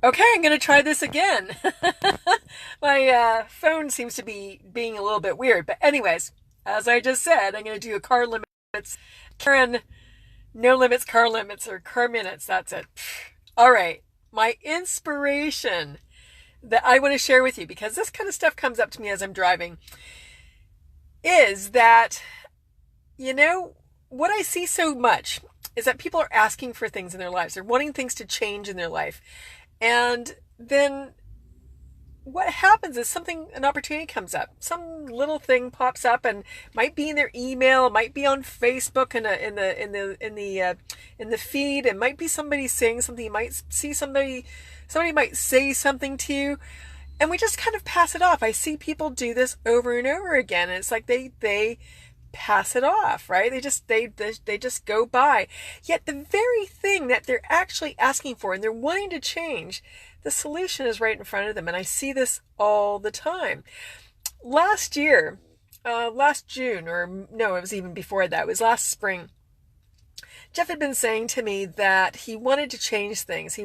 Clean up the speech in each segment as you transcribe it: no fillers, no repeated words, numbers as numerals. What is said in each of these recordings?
Okay, I'm going to try this again. My phone seems to be being a little bit weird. But, anyways, as I just said, I'm going to do a car limits, Karen, no limits, car limits, or car minutes. That's it. All right. My inspiration that I want to share with you, because this kind of stuff comes up to me as I'm driving, is that, you know, what I see so much is that people are asking for things in their lives. They're wanting things to change in their life. And then what happens is an opportunity comes up. Some little thing pops up and might be in their email, might be on Facebook in the feed. It might be somebody saying something. You might see somebody might say something to you, and we just kind of pass it off. I see people do this over and over again, and it's like they pass it off, right? They just go by. Yet the very thing that they're actually asking for and they're wanting to change, the solution is right in front of them. And I see this all the time. Last year, last June, or no, it was even before that, it was last spring, Jeff had been saying to me that he wanted to change things. He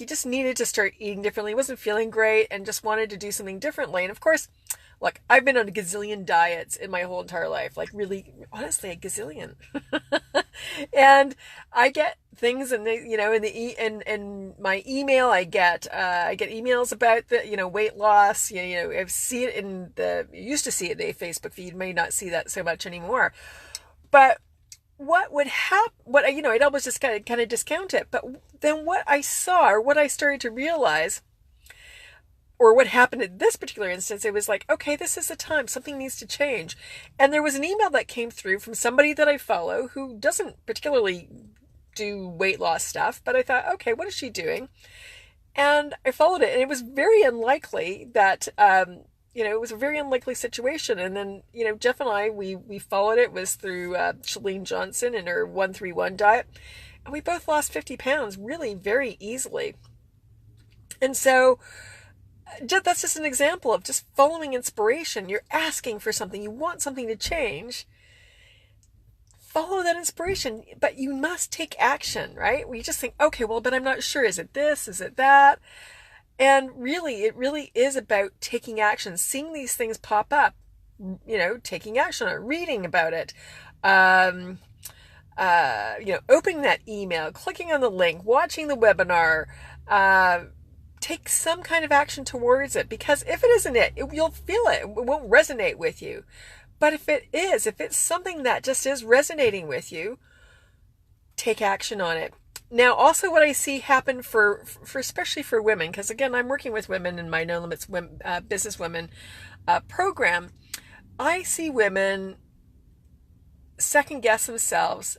just needed to start eating differently. He wasn't feeling great and just wanted to do something differently. And of course, look, I've been on a gazillion diets in my whole entire life, like really, honestly, a gazillion. And I get things in in my email, I get emails about the weight loss. I see it you used to see it in the Facebook feed. You may not see that so much anymore. But what would happen? I'd always just kind of discount it. But then what I saw, or what I started to realize, or what happened in this particular instance, it was like, okay, this is the time. Something needs to change. And there was an email that came through from somebody that I follow who doesn't particularly do weight loss stuff, but I thought, okay, what is she doing? And I followed it, and it was very unlikely that, it was a very unlikely situation. And then, Jeff and I, we followed it. It was through Chalene Johnson and her 131 diet. And we both lost 50 pounds really very easily. And so that's just an example of just following inspiration. You're asking for something. You want something to change. Follow that inspiration, but you must take action, right? We just think, okay, well, but I'm not sure. Is it this? Is it that? And really, it really is about taking action, seeing these things pop up, taking action on it, reading about it, opening that email, clicking on the link, watching the webinar, take some kind of action towards it, because if it isn't you'll feel it. It won't resonate with you. But if it's something that just is resonating with you, take action on it. Now, also what I see happen for especially for women, because again, I'm working with women in my No Limits Business Women program, I see women second guess themselves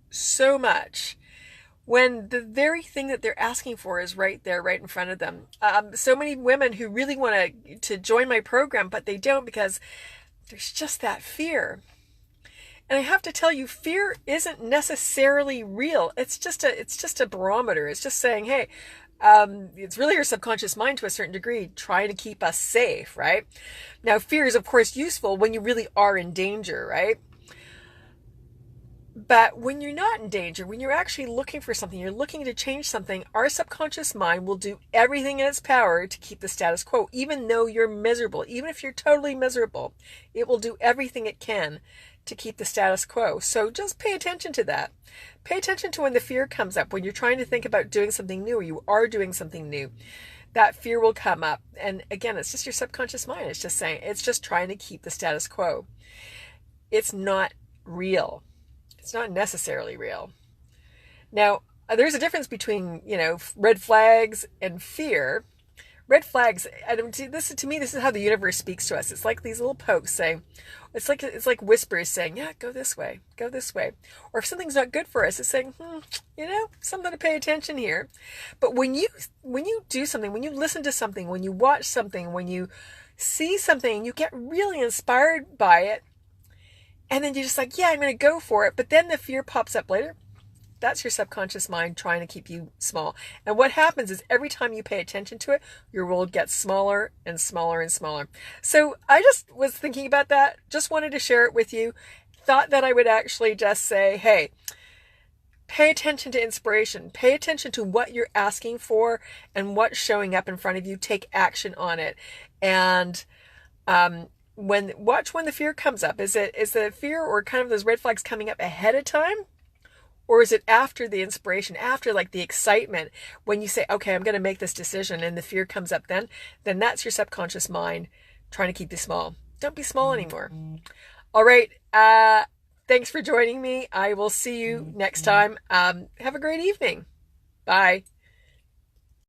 so much when the very thing that they're asking for is right there, right in front of them. So many women who really want to join my program, but they don't because there's just that fear. And I have to tell you, fear isn't necessarily real. It's just a barometer. It's just saying, hey, it's really your subconscious mind to a certain degree trying to keep us safe, right? Now, fear is, of course, useful when you really are in danger, right? But when you're not in danger, when you're actually looking for something, you're looking to change something, our subconscious mind will do everything in its power to keep the status quo, even though you're miserable. Even if you're totally miserable, it will do everything it can to keep the status quo. So just pay attention to that. Pay attention to when the fear comes up, when you're trying to think about doing something new, or you are doing something new. That fear will come up. And again, it's just your subconscious mind. It's just trying to keep the status quo. It's not real. It's not necessarily real. Now, there's a difference between, red flags and fear. Red flags, this is how the universe speaks to us. It's like these little pokes saying, it's like whispers saying, yeah, go this way. Or if something's not good for us, it's saying, something to pay attention here. But when you do something, when you listen to something, when you watch something, when you see something, you get really inspired by it, and then you're just like, yeah, I'm going to go for it. But then the fear pops up later. That's your subconscious mind trying to keep you small. And what happens is every time you pay attention to it, your world gets smaller and smaller and smaller. So I just was thinking about that. Just wanted to share it with you. Thought that I would actually just say, hey, pay attention to inspiration. Pay attention to what you're asking for and what's showing up in front of you. Take action on it. And watch when the fear comes up. Is the fear or kind of those red flags coming up ahead of time? Or is it after the inspiration, after like the excitement, when you say, okay, I'm going to make this decision and the fear comes up then that's your subconscious mind trying to keep you small. Don't be small anymore. All right. Thanks for joining me. I will see you next time. Have a great evening. Bye.